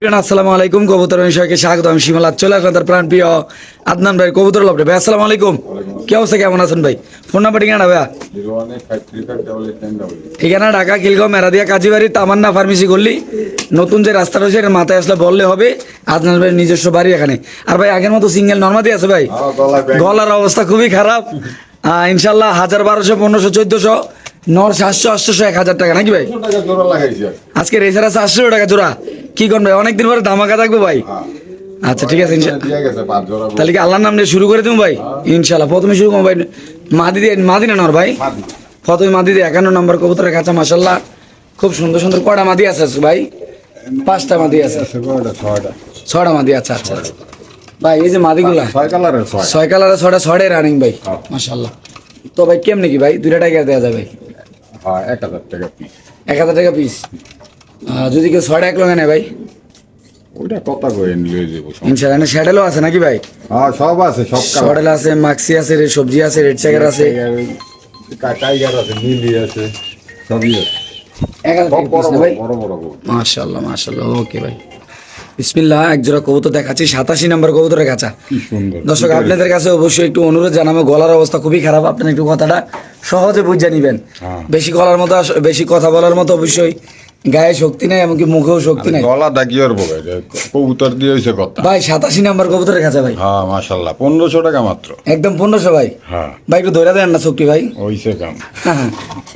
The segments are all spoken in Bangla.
আসসালামু আলাইকুম কবুতর বিষয়কে স্বাগত। আমি শিমাল চলে আসলাম তার প্রাণ প্রিয় আদনান ভাই কবুতর লপটে ভাই। আসসালামু আলাইকুম, কি অবস্থা, কেমন আছেন ভাই? ফোন নাম্বার ঠিকানা ভাইয়া? ঠিকানা ঢাকা খিলগাঁও মেরাদিয়া কাজীবাড়ি তামান্না ফার্মেসি গল্লি। নতুন যে রাস্তা রয়েছে এটা মাথায় আসলে বললে হবে। আদনান ভাইয়ের নিজস্ব বাড়ি এখানে। আর ভাই আগের মতো সিঙ্গেল নর্মাদি আছে ভাই? গলার অবস্থা খুবই খারাপ। ইনশাল্লাহ 1000, 1200, 1500, 1400, নর 700, 800, 1000 টাকা নাকি ভাই? আজকে রেসার আছে 800 টাকা জোড়া। কি কোন ভাই, অনেকদিন পরে ধামাকা থাকবো ভাই। আচ্ছা ঠিক আছে, তাহলে কি আল্লাহর নাম নিয়ে শুরু করে দেবো ভাই? ইনশাল্লাহ প্রথমে শুরু করবো ভাই মাদি দিয়ে। মাদি না নর ভাই? প্রথমে মাদি দিয়ে 51 নম্বর কবুতরের কাছে মাশাল্লাহ খুব সুন্দর সুন্দর। কয়টা মাদি আছে ভাই? 5টা মাদি আছে, 6টা মাদি। আচ্ছা আচ্ছা আচ্ছা ভাই, এই যে মাদিগুলা 6 কালারের 6টা রানিং ভাই মাশাল্লাহ। তো ভাই কেমনে কি ভাই, 2টা টাকা দেওয়া যাবে? 1000 টাকা পিস। 1000 টাকা পিস। যদি কেউ 6টা এক লগে নেয় ভাই? ওইটা কথা কয়ে নিয়ে যাবো। ইনশাআল্লাহ। স্যাডেলও আছে নাকি ভাই? হ্যাঁ সব আছে, সব স্যাডেল আছে, মাক্সি আছে, সবজি আছে, রেড চেকার আছে, টাইগার আছে, নীলি আছে, সবই আছে। মাশাআল্লাহ মাশাআল্লাহ। ওকে ভাই, বিসমিল্লাহ। এক জোড়া কবুতর দেখাচ্ছি, 87 নম্বর কবুতরের কাছে। কি সুন্দর দর্শক আপনাদের কাছে অবশ্যই একটু অনুরোধ জানাবো, গলার অবস্থা খুবই খারাপ, আপনারা একটু কথাটা সহজে বুঝে নিবেন। বেশি গলার মতো, বেশি কথা বলার মতো অবশ্যই গায়ে শক্তি নেই, এমনকি মুখেও শক্তি নেই। গলা ডাকি আর বলে কবুতর দিয়ে হইছে কথা ভাই 87 নম্বর কবুতরের কাছে ভাই। হ্যাঁ মাশাআল্লাহ 1500 টাকা মাত্র, একদম 1500 ভাই। হ্যাঁ ভাই একটু ধরে দেন না শক্তি ভাই। হইছে কাম।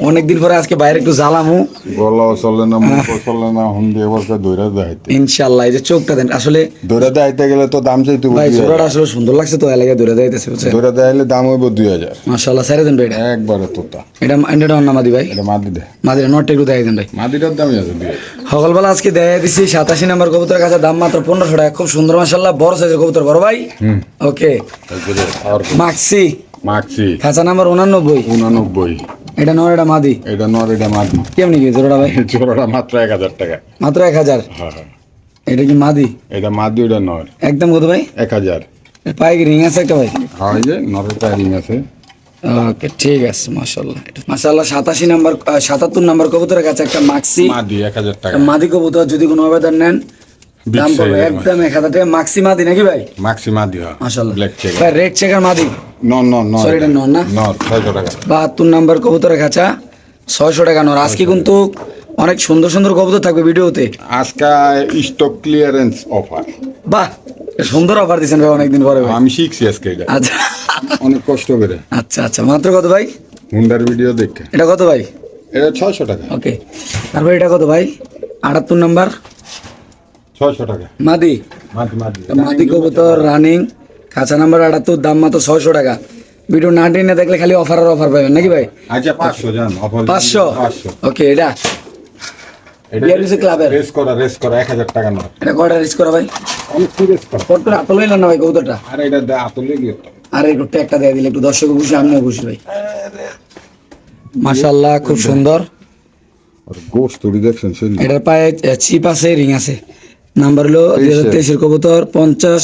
অনেকদিন পরে আজকে বাইরে একটু জ্বালামু। গলাও চলে না, মুখও চলে না, হুন্ডি এবারকে দৌড়া দেখাইতে। ইনশাআল্লাহ। এই যে চোখটা দেন, আসলে দৌড়া দেখাইতে গেলে তো দাম চাইতে ভাই জোড়াটা আসলে সুন্দর লাগছে তো এলাকায় দৌড়ে যাইতেছে বুঝছেন। দৌড়া দেখাইলে দাম হইব 2000। মাশাআল্লাহ ছেড়ে দেন ভাই। একবারে তোতা। এটা অন্য মাদি ভাই? এটা মাদি দে, মাদিরা নটটা একটু দেখাই দেন ভাই। মাদিটার দামই আছে 2000। সকালবেলা আজকে দেখা দিচ্ছি 87 নম্বর কবুতরের কাছে, দাম মাত্র 1500 টাকা। খুব সুন্দর মাশাআল্লাহ, বড় সাইজের কবুতর, বড় ভাই। ওকে মাক্সি খাঁচা নাম্বার 89। এটা নর, এটা মাদি। এটা নর, এটা মাদি। কেমনি কি জোড়াটা ভাই? জোড়াটা মাত্র 1000 টাকা। মাত্র 1000? হ্যাঁ হ্যাঁ। এটা কি মাদি? এটা মাদি, ওটা নর। একদম কত ভাই? 1000। পায়ে কি রিং আছে একটা ভাই? হ্যাঁ এই যে নরের পায়ে রিং আছে। ওকে ঠিক আছে মাশাআল্লাহ। মাশাআল্লাহ 87 নম্বর 77 নম্বর কবুতরের কাছে একটা মাক্সি মাদি 1000 টাকা। মাদি কবুতর যদি কোনো আবেদন নেন দাম পড়বে একদম 1000 টাকা। মাক্সি মাদি নাকি ভাই? মাক্সি মাদি হ্যাঁ মাশাআল্লাহ। ব্ল্যাক চেক ভাই রেড চেকার মাদি? নর নর নর। সরি এটা নর না? নর 600 টাকা। 72 নম্বর কবুতরের কাছে 600 টাকা নর। আজকে কিন্তু অনেক সুন্দর সুন্দর কবুতর থাকবে ভিডিওতে। আজকে স্টক ক্লিয়ারেন্স অফার। বাহ, সুন্দর অফার দিয়েছেন ভাই অনেকদিন পরে ভাই। আমি শিখছি আজকে এটা। আচ্ছা অনেক কষ্ট করে। আচ্ছা আচ্ছা। মাত্র কত ভাই? হুন্ডার ভিডিও দেখে। এটা কত ভাই? এটা 600 টাকা। ওকে। তারপর এটা কত ভাই? 78 নম্বর 600 টাকা। মাদি? মাদি মাদি। মাদি কবুতর রানিং, খাঁচা নাম্বার 78, দাম মাত্র 600 টাকা। ভিডিও না টেনে দেখলে খালি অফার আর অফার পাবেন নাকি ভাই? আচ্ছা 500 জান অফার। 500? ওকে। এটা বিআরবিসি ক্লাবের রেস করা 1000 টাকা নর। এটা কয়টা রিস্ক করা ভাই? অনেক রেস করা। কত করে আতল হইলেন না ভাই কবুতরটা? আরে এটা আতলে গিয়ে তো। আর একটু ট্যাগটা দিয়ে দিলে একটু দর্শক খুশি, আমিও খুশি ভাই। মাশাআল্লাহ খুব সুন্দর। আর গোস্ট রিজেকশন শরীর। এটার পায়ে চিপ আছে, রিং আছে। নাম্বার হলো 2023 এর কবুতর 50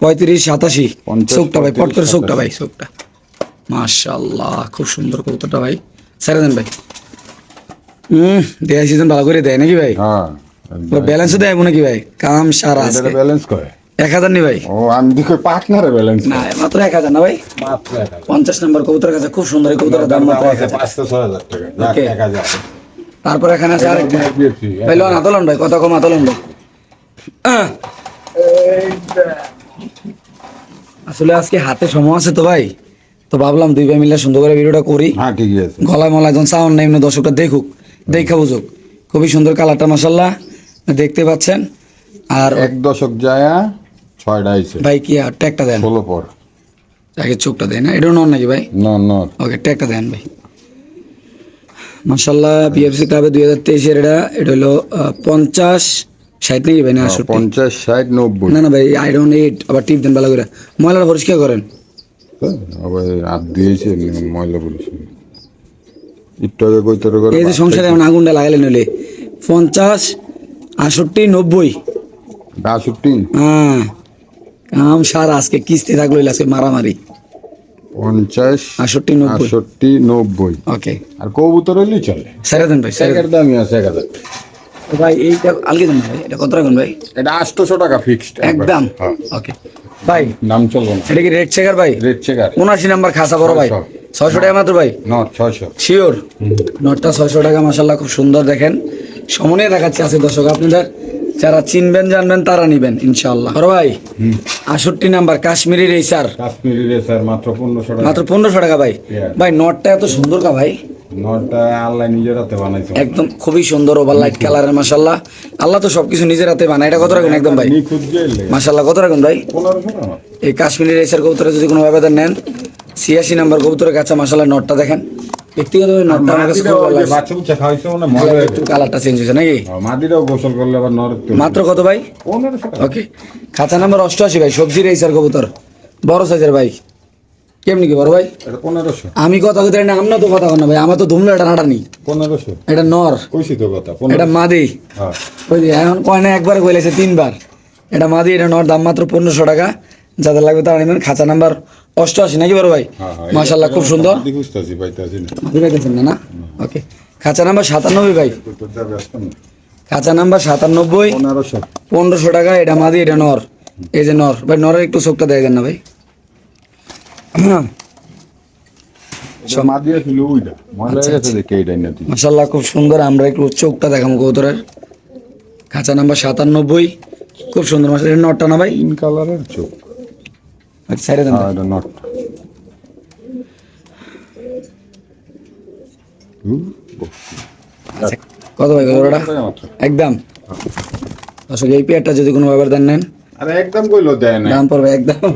35 87। চোখটা ভাই পট করে, চোখটা ভাই, চোখটা মাশাআল্লাহ খুব সুন্দর কবুতরটা ভাই। ছেড়ে দেন ভাই। দেয়া সিজন ভালো করে দেয় নাকি ভাই? হ্যাঁ ব্যালেন্সও দেয় নাকি ভাই? কাম সারা আছে। এটা ব্যালেন্স করে 1000 নি ভাই? ও আমি দেখো পার্টনারে ব্যালেন্স না মাত্র 1000 না ভাই? মাত্র 1000। 50 নম্বর কবুতরের কাছে খুব সুন্দর এই কবুতরের দাম মাত্র 1000। 500-6000 টাকা। ওকে। 1000। তারপর এখানে আছে আরেকটা ভাই। লোন আতলন ভাই, কথা কম আতলন ভাই। আসলে আজকে হাতে সময় আছে তো ভাই, তো ভাবলাম দুই ভাই মিলে সুন্দর করে ভিডিওটা করি। হ্যাঁ ঠিক আছে। গলায় মলায় যখন সাউন্ড নেই, দর্শকটা দেখুক, দেখা বুঝুক। খুবই সুন্দর কালারটা মাশাআল্লাহ দেখতে পাচ্ছেন। আর এক দশক যায় 6টা আইছে ভাই কি আর ট্যাগটা দেন? 16 পর। আগে চোখটা দেন না, এটাও নন নাকি ভাই? নর নর। ওকে ট্যাগটা দেন ভাই। মাশাআল্লাহ বিএফসি ক্লাবে 2023 এর এটা হলো 50 60 নাকি ভাই? না 68? 50 60 90। না না ভাই আই ডোন্ট ইট। আবার টিপ দেন ভালো করে, ময়লাটা পরিষ্কার করেন। আবার হাত দিয়েছে ময়লা পুলিশ একটু আগে কইতরে করে। এই যে সংসারে এখন আগুনটা লাগাইলেন হলে 50 68 90। 62। হ্যাঁ কাম সার আজকে কিস্তি থাকলো আজকে মারামারি। 50 68 90। 68 90। ওকে আর কবুতর হইলেই চলে। ছেড়ে দেন ভাই, ছেড়ে দেন। এর দামই আছে 1000। তো ভাই এইটা আলগে দেন ভাই, এটা কত রাখুন ভাই? এটা 800 টাকা ফিক্সড একদম ওকে ভাই। নাম চলবে না। এটা কি রেড চেকার ভাই? রেড চেকার 79 নাম্বার খাসা বড় ভাই, 600 টাকা মাত্র ভাই। নট 600। শিওর নটটা 600 টাকা, মাশাআল্লাহ খুব সুন্দর। দেখেন সামনে দেখাচ্ছি আছে দর্শক, আপনাদের যারা চিনবেন জানবেন তারা নিবেন ইনশাআল্লাহ। বড় ভাই 68 number Kashmiri racer, Kashmiri racer মাত্র 1500 টাকা। মাত্র 1500 টাকা ভাই। ভাই নটটা এত সুন্দর কা ভাই, নটটা আল্লাহ নিজের হাতে বানাইছে একদম খুবই সুন্দর ওভার লাইট কালারের, মাশাআল্লাহ। আল্লাহ তো সবকিছু নিজের হাতে বানায়। এটা কত রাখুন একদম ভাই? নিখুঁত গেলে মাশাআল্লাহ কত রাখুন ভাই? 1500 টাকা। এই কাশ্মীরি রেসার কবুতরে যদি কোনো ব্যবধান নেন, 86 নাম্বার কবুতরের কাছে, মাশাআল্লাহ নটটা দেখেন। ব্যক্তিগতভাবে নটটা আমার কাছে খুব ভালো লাগছে। বাচ্চা বুচ্চা খাওয়াইছে মানে মজা হয়ে একটু কালারটা চেঞ্জ হয়েছে নাকি? মাদিরাও গোসল করলে আবার নরক। মাত্র কত ভাই? 1500 টাকা। ওকে খাঁচা নাম্বার 88 ভাই, সবজি রেসার কবুতর, বড় সাইজের ভাই। কেমনি কি বড় ভাই? এটা 1500। আমি কথা বলতে না, আমরা তো কথা কন না ভাই, আমার তো ধুমলো এটা নাটা নি। 1500 এটা নর, কইছি তো কথা। এটা 1500। মাদি। হ্যাঁ ওই যে এখন কয় না, একবার কইলেছে 3 বার। এটা মাদি, এটা নর, দাম মাত্র 1500 টাকা। যাদের লাগবে তারা নেবেন। খাঁচা নাম্বার 88 নাকি বড় ভাই? হ্যাঁ হ্যাঁ। মাশাআল্লাহ খুব সুন্দর। দেখুস্তাছি পাইতাছি না। মাদি পাইতেছেন না? না ওকে খাঁচা নাম্বার 97 ভাই, তো যা ব্যস্ত না। খাঁচা নাম্বার 97, 1500। 1500 টাকা। এটা মাদি, এটা নর। এই যে নর ভাই, নরের একটু চোখটা দিয়ে দেন না ভাই। সব মাদিরা ছিল ওইটা। মজা হয়ে গেছে দেখে এইটাই না তুই। মাশাআল্লাহ খুব সুন্দর। আমরা একটু চোখটা দেখাবো কবুতরের। খাঁচা নাম্বার 97, খুব সুন্দর। মাশাআল্লাহ নটটা না ভাই? তিন কালারের চোখ। আচ্ছা সাইডে দেন। আর এটা নট। আচ্ছা, কত ভাই কতটা? একদম আসলে এই পেয়ারটা যদি কোনো ব্যবধান নেন, আরে একদম কইলো দেয় না। দাম পড়বে একদম।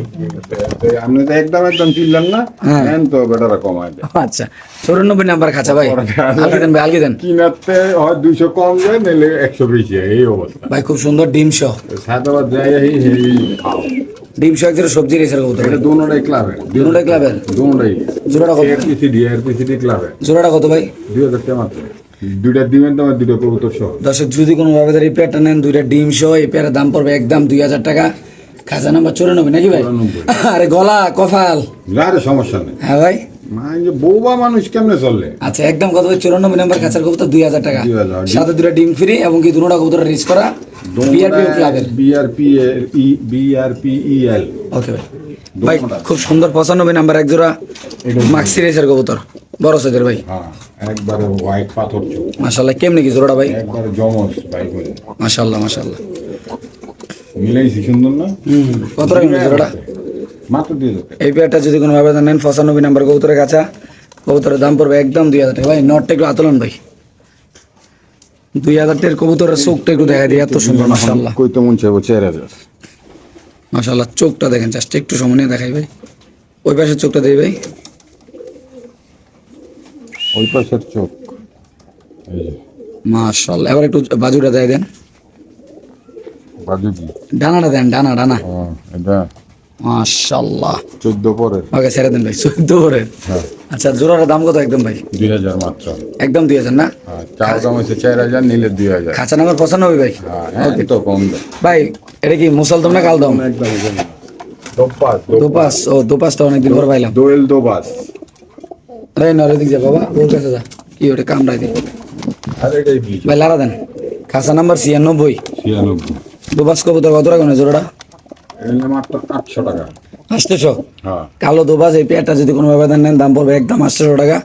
আপনি তো একদম চিনলেন না। হ্যাঁ। নেন তো বেটারা কমায় দেয়। আচ্ছা 94 নাম্বার খাঁচা ভাই, আলগি দেন ভাই, আলগি দেন কিনাতে হয় 200 কম যায়, নাহলে 100 বেশি হয়, এই অবস্থা। ভাই। খুব সুন্দর ডিম সহ, সাদাবাদ যায় এই খাও। ডিম সহ একজোড়া সবজি রেসার কবুতর। এটা দোনোটাই ক্লাবের। দুটোটাই ক্লাবের। দোনোটাই। জোড়াটা কত? এরপিসিডি ক্লাবের। জোড়াটা কত ভাই? 2000 টাকা মাত্র। দুইটা দিবেন তোমার, দুটো কবুতর সহ। দর্শক যদি কোনো ব্যবধান এই পেয়ারটা নেন, দুইটা ডিম সহ, এই পেয়ারের দাম পড়বে একদম 2000 টাকা। খাঁচা নাম্বার 94 নাকি ভাই? 94। আরে গলা কপাল। আরে সমস্যা নেই। হ্যাঁ ভাই। মানে বউবা মানুষ কেমনে চললে? আচ্ছা একদম কত ভাই? 94 নাম্বার খাঁচার কবুতর 2000 টাকা, 2000 সাথে দুটো ডিম ফ্রি, এবং কি দুটোটা কবুতর রিচ করা বিআরপি ক্লাবের। BRPEL। ওকে ভাই। ভাই খুব সুন্দর 95 নাম্বার এক জোড়া মাক্সি রেসার কবুতর, বড় সাইজের ভাই। হ্যাঁ একবারে হোয়াইট পাথর চোখ। মাশাআল্লাহ কেমনি কি জোড়াটা ভাই? একবারে জমজ ভাই বলে। মাশাআল্লাহ মাশাআল্লাহ। মিলাইছি সুন্দর না? কত টাকা জোড়াটা? মাত্র 2000 টাকা। এই পেয়ারটা যদি কোনো ব্যবধান নেন, 95 নাম্বার কবুতরের কাছা, কবুতরের দাম পড়বে একদম 2000 টাকা। ভাই নটটা একটু আতলন ভাই, 2000 টাকার কবুতরের চোখটা একটু দেখা দিই, এত সুন্দর মাশাআল্লাহ। কই তো মন চাইবো 4000। মাশাআল্লাহ চোখটা দেখেন, জাস্ট একটু সময় নিয়ে দেখাই ভাই। ওই পাশের চোখটা দেই ভাই। ওই পাশের চোখ এই যে মাশাআল্লাহ। এবার একটু বাজুটা দিয়ে দেন, বাজু কি? ডানাটা দেন, ডানা ডানা। এটা মাশাআল্লাহ 14 পরের। ওকে ছেড়ে দেন ভাই, 14 করে। হ্যাঁ আচ্ছা জোড়াটার দাম কত একদম ভাই? 2000 মাত্র। একদম 2000 না? হ্যাঁ চার দাম হচ্ছে 4000, নিলে 2000। খাঁচা নাম্বার 95 ভাই। হ্যাঁ তো কম দাম। ভাই এটা কি মুসলদম না কালদম? একদম দোপাস। দোপাস। ও দোপাসটা অনেকদিন পর পাইলাম। দোয়েল দোপাস। আরে নরে দিক যা বাবা, ওর কাছে যা। কি ওটা কামড়াই দি আর এটাই কি? ভাই, লারা দেন। খাঁচা নাম্বার 96, 96। দোপাস কবুতর কত টাকা জোড়াটা? এলে মাত্র 800 টাকা। 800। হ্যাঁ কালো দোপাস এই পেয়ারটা যদি কোনো ব্যবধান নেন, দাম পড়বে একদম 800 টাকা।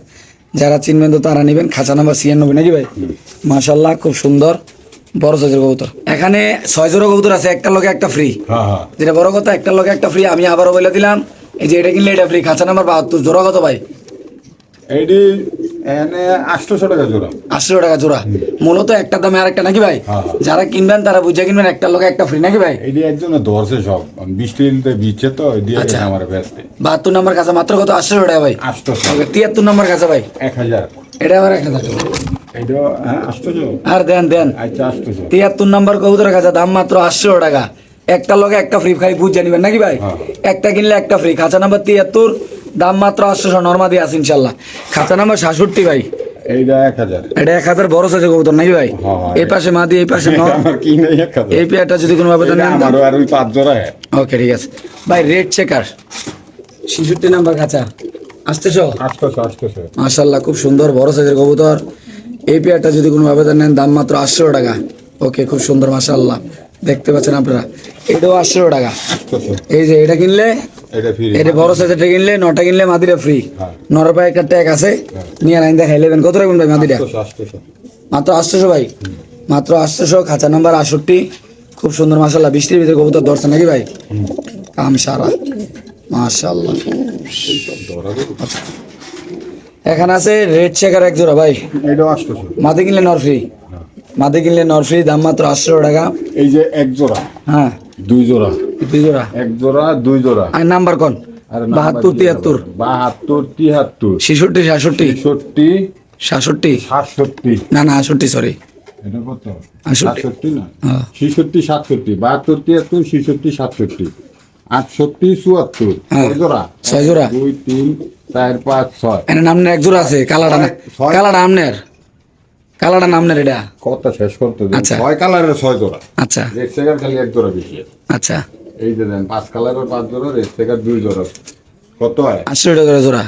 যারা চিনবেন তো তারা নেবেন। খাঁচা নাম্বার 96 নাকি ভাই? মাশাআল্লাহ খুব সুন্দর বড় সাইজের কবুতর। এখানে 6 জোড়া কবুতর আছে, একটা লগে একটা ফ্রি। হ্যাঁ হ্যাঁ। যেটা বড় কথা, একটা লগে একটা ফ্রি। আমি আবারও বলে দিলাম, এই যে এটা কিনলে এটা ফ্রি। খাঁচা নাম্বার 72, জোড়া কত ভাই? এইটি এনে 800 টাকা জোড়া। 800 টাকা জোড়া। মূলত একটা দামে আরেকটা নাকি ভাই? হ্যাঁ। যারা কিনবেন তারা বুঝে কিনবেন, একটা লগে একটা ফ্রি নাকি ভাই? এইটি একজনে ধরছে সব, বৃষ্টিতে ভিজছে তো দিয়ে আচ্ছা। আমার ব্যস্ত। 72 নাম্বার কাছে মাত্র কত? 800 টাকা ভাই। 800। ওকে 73 নাম্বার কাছে ভাই, 1000। এটা আবার 1000 টাকা। এইটা 800। আর দেন দেন। আচ্ছা 800। 73 নাম্বার কবুতরের কাছে দাম মাত্র 800 টাকা। একটা লগে একটা ফ্রি, খাই বুঝ জানিবেন নাকি ভাই? হ্যাঁ। একটা কিনলে একটা ফ্রি। খাঁচা নাম্বার 73, দাম মাত্র 800, নরমা দিয়ে আছে ইনশাল্লাহ। খাঁচা নাম্বার 66 ভাই, এইটা 1000। এটা 1000 বড় সাইজের কবুতর নাকি ভাই? হ্যাঁ, হ্যাঁ। এই পাশে মাদি, এই পাশে নর। আমার কি নেই 1000। এই পেয়ারটা যদি কোনো ব্যবধান নেন, আমারও আর ওই 5 জোড়া। ওকে ঠিক আছে ভাই। রেড চেকার 66 নাম্বার খাঁচা, আসতেছ? 800। মাশাআল্লাহ খুব সুন্দর বড় সাইজের কবুতর। এই পেয়ারটা যদি কোনো আবেদন নেন দাম মাত্র 800 টাকা। ওকে, খুব সুন্দর মাশাআল্লাহ, দেখতে পাচ্ছেন আপনারা, এটাও 800 টাকা। এই যে এটা কিনলে, এটা ফ্রি। এটা বড় সাইজেরটা কিনলে 9টা কিনলে মাদিটা ফ্রি। হ্যাঁ। নর পায়ে একটা ট্যাগ আছে, নিয়ে লাইন দেখাই নেবেন। কত রাখবেন ভাই মাদিটা? 800 মাত্র 800 ভাই, মাত্র 800। খাঁচা নাম্বার 68, খুব সুন্দর মাশাআল্লাহ। বৃষ্টির ভিতরে কবুতর ধরছে নাকি ভাই? কাম সারা মাশাআল্লাহ। এখানে আছে রেড চেকার এক জোড়া ভাই, এটাও 800। মাদি কিনলে নর ফ্রি, মাদি কিনলে নর ফ্রি, দাম মাত্র 800 টাকা। এই যে এক জোড়া, হ্যাঁ, 2 জোড়া, দুই জোড়া। এক জোড়া 2 জোড়া। আর নাম্বার কোন? 72, 73, 72, 73, 66, 66, 66, 67, 67। না না 68, সরি এটা কত? 68। 67 না, হ্যাঁ। 66, 67, 72, 73, 66, 67, 68, 74। হ্যাঁ। কয় জোড়া? 6 জোড়া। 2, 3, 4, 5, 6। এনে নামনের এক জোড়া আছে, কালাটা না, ছয়। কালাটা আমনের, কালাটা নামনের এটা। কথা শেষ করতে দেন। আচ্ছা। 6 কালারের 6 জোড়া। আচ্ছা রেড চেকার খালি এক জোড়া বেশি। আচ্ছা, এই যে দেন 5 কালারের 5 জোড়া, রেড চেকার 2 জোড়া। কত হয়? 800 টাকা করে জোড়া।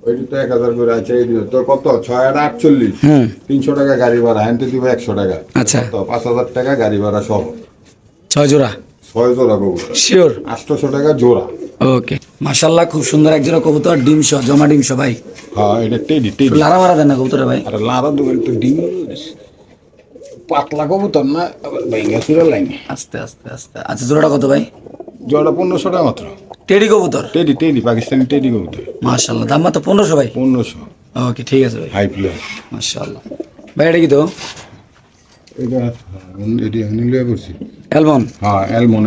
ওইটি তো 1000 করে আছে। এই দিন তো কত? 6 আর 48, হুম, 300 টাকা গাড়ি ভাড়া, আনতে দিব 100 টাকা। আচ্ছা। তো 5000 টাকা গাড়ি ভাড়া সহ 6 জোড়া 6 জোড়া কবুতর, শিওর। 800 টাকা জোড়া। ওকে মাশাআল্লাহ, খুব সুন্দর এক জোড়া কবুতর, ডিম সহ, জমা ডিম সহ ভাই। হ্যাঁ, এটা টেডি একটু লারা মারা দেন না কবুতরে ভাই। আর লারা দুবেন তো ডিম পাতলা কবুতর না, আবার ভেঙে চুরা লাইন। আস্তে আস্তে আস্তে। আচ্ছা, জোড়াটা কত ভাই? জোড়া 1500 টাকা মাত্র। টেডি কবুতর, টেডি পাকিস্তানি টেডি কবুতর, মাশাআল্লাহ, দাম মাত্র 1500 ভাই। 1500। ওকে, ঠিক আছে ভাই, হাই প্লেয়ার। মাশাআল্লাহ। ভাই এটা কি তো? এটা এডি নিলে করছি। অ্যালমন। হ্যাঁ, এলমন।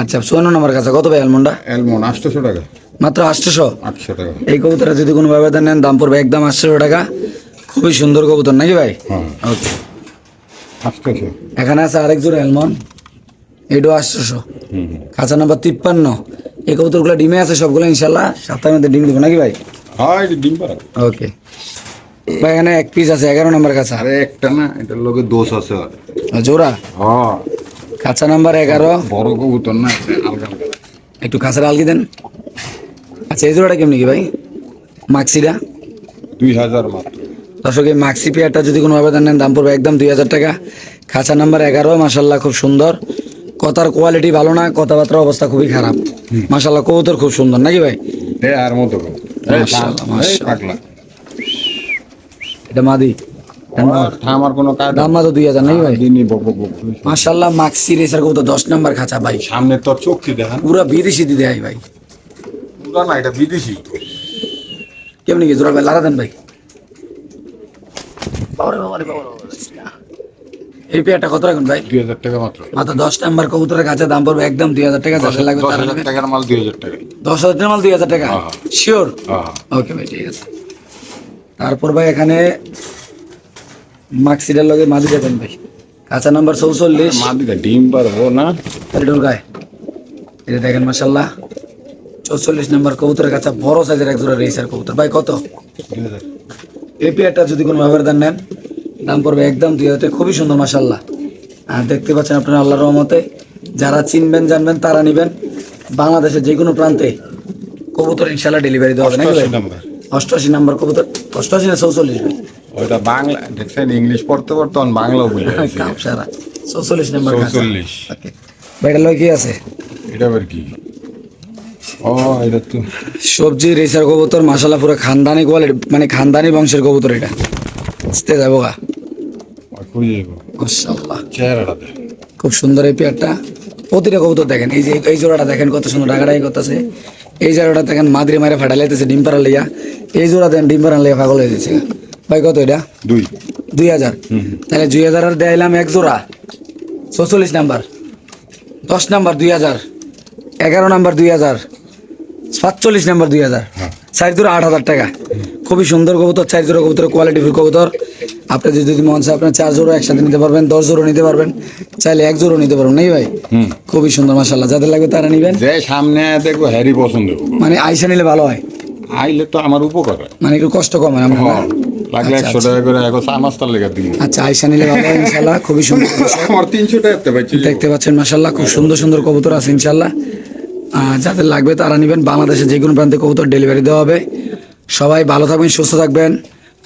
আচ্ছা, 54 নম্বর কাছে কত ভাই অ্যালমনটা? এলমন 800 টাকা। মাত্র 800। 800 টাকা। এই কবুতরটা যদি কোনো ব্যবধান নেন দাম পড়বে একদম 800 টাকা। খুবই সুন্দর কবুতর নাকি ভাই? হ্যাঁ, ওকে, 800। এখানে আছে আরেক জোড়া অ্যালমন, এটাও 800। খাঁচা নাম্বার 53। এই কবুতরগুলো ডিমে আছে সবগুলো, ইনশাল্লাহ সপ্তাহের মধ্যে ডিম দেবো নাকি ভাই? হ্যাঁ, এটা ডিম পাড়া। ওকে ভাই, এখানে এক পিস আছে 11 নম্বর কাছা, আরে একটা না, এটার লগে দোষ আছে আর। জোড়া হ্যাঁ, খাঁচা নাম্বার 11। বড় কবুতর না, এটা আলগা আলগা। একটু খাঁচার আলগি দেন। আচ্ছা, এই জোড়াটা কেমনি কি ভাই? মাক্সিটা 2000 মাত্র। দর্শক, এই মাক্সি পেয়ারটা যদি কোনো আবেদন নেন দাম পড়বে একদম 2000 টাকা। খাঁচা নাম্বার 11, মাশাল্লাহ খুব সুন্দর। কথার কোয়ালিটি ভালো না, কথাবার্তার অবস্থা খুবই খারাপ। মাশাল্লাহ কবুতর খুব সুন্দর নাকি ভাই? আর মতো মাশাআল্লাহ, মাশাআল্লাহ। পাগলা। এটা মাদি, আমার কোনো কাজ দাম মাত্র 2000 নাকি ভাই? দিনই বক বক বক। মাশাল্লাহ, মাক্সি রেসার কবুতর 10 নম্বর খাঁচা ভাই, সামনে তোর চোখটি দেখান। পুরা বিদেশি দিতে হয় ভাই। পুরা না, এটা বিদেশি। কেমনি কি জোড়া ভাই? লারা দেন ভাই। বাবারে বাবারে বাবারে বাবারে। এই পেয়ারটা কত রাখুন ভাই? 2000 টাকা মাত্র। মাত্র 10 নম্বর কবুতরের কাছে দাম পড়বে একদম 2000 টাকা। যাদের লাগবে তারা 10,000 নেবেন। টাকার মাল 2000 টাকা। 10,000 টাকার মাল 2000 টাকা, হ্যাঁ। শিওর? হ্যাঁ। ওকে ভাই, ঠিক আছে। তারপর ভাই এখানে মাক্সিটার লগে মাদি দেবেন ভাই, কাঁচা নাম্বার 44। মাদিটা ডিম পারবো না। এটার গায়ে এটা দেখেন মাশাল্লাহ, 44 নম্বর কবুতরের কাছে বড় সাইজের এক জোড়া রেসার কবুতর। ভাই কত? 2000। এই পেয়ারটা যদি কোনো ব্যবধান নেন দাম পড়বে একদম 2000 টাকা। খুবই সুন্দর মাশাল্লাহ। আর দেখতে পাচ্ছেন আপনারা আল্লাহর রহমতে, যারা চিনবেন জানবেন তারা নিবেন। বাংলাদেশের যে কোনো প্রান্তে কবুতর ইনশাল্লাহ ডেলিভারি দেওয়া হবে নাকি ভাই? 88 নাম্বার। 88 নম্বর কবুতর, 88 না 44 ভাই? ওইটা বাংলা দেখছেন, ইংলিশ পড়তে পড়তে অন বাংলাও বলে যাচ্ছে। কাপ সারা 44 নম্বর কাঁচা। 44। ওকে ভাই, এটা লয় কি আছে? এটা আবার কি? ও, এটা তো সবজি রেসার কবুতর মাশাল্লাহ, পুরো খানদানি কোয়ালিটি, মানে খানদানি বংশের কবুতর। এটা আসতে যাবো গা, খুঁজে যাবো। মাশাল্লাহ চেহারাটা দেখ। খুব সুন্দর এই পেয়ারটা। প্রতিটা কবুতর দেখেন, এই যে এই জোড়াটা দেখেন কত সুন্দর ডাকাডাকি করতেছে। এই জোড়াটা দেখেন মাদ্রি মারে ফাটাইতেছে ডিম পাড়া লইয়া। এই জোড়া দেন ডিম পাড়া লইয়া পাগল হয়ে দিচ্ছে। ভাই কত এটা? 2000। তাহলে 2000 আর দেয়াইলাম এক জোড়া 44 নাম্বার, 10 নাম্বার 2000, 11 নাম্বার 2000, 47 নাম্বার 2000, 4 জোড়া 8000 টাকা। খুবই সুন্দর কবুতর, 4 জোড়া কবুতর, কোয়ালিটিফুল কবুতর। আপনি যদি মন চায় আপনার 4 জোড়া একসাথে নিতে পারবেন, 10 জোড়া নিতে পারবেন, চাইলে 1 জোড়া নিতে পারবেন নাকি ভাই? খুবই সুন্দর মাশাআল্লাহ, যাদের লাগবে তারা নিবেন। যে সামনে দেখবো হ্যারি পছন্দ করবো। মানে আইসা নিলে ভালো হয়, আইলে তো আমার উপকার হয়। মানে একটু কষ্ট কম হয় আমরা। লাগলে 100 টাকা করে এখন চা নাস্তার লেগে দিন। আচ্ছা, আইসা নিলে ভালো হয় ইনশাআল্লাহ। খুবই সুন্দর আমার 300 টাকা পাইছি। দেখতে পাচ্ছেন মাশাআল্লাহ, খুব সুন্দর সুন্দর কবুতর আছে ইনশাআল্লাহ। যাদের লাগবে তারা নিবেন। বাংলাদেশে যে কোনো প্রান্তে কবুতর ডেলিভারি দেওয়া হবে। সবাই ভালো থাকবেন, সুস্থ থাকবেন।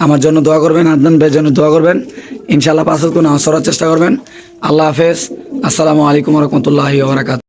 আমার জন্য দোয়া করবেন, আদনান ভাইয়ের জন্য দোয়া করবেন। ইনশাআল্লাহ 5 ওয়াক্ত নামাজ পড়ার চেষ্টা করবেন। আল্লাহ হাফেজ। আসসালামু আলাইকুম ওয়া রাহমাতুল্লাহি ওয়া বারাকাতুহু।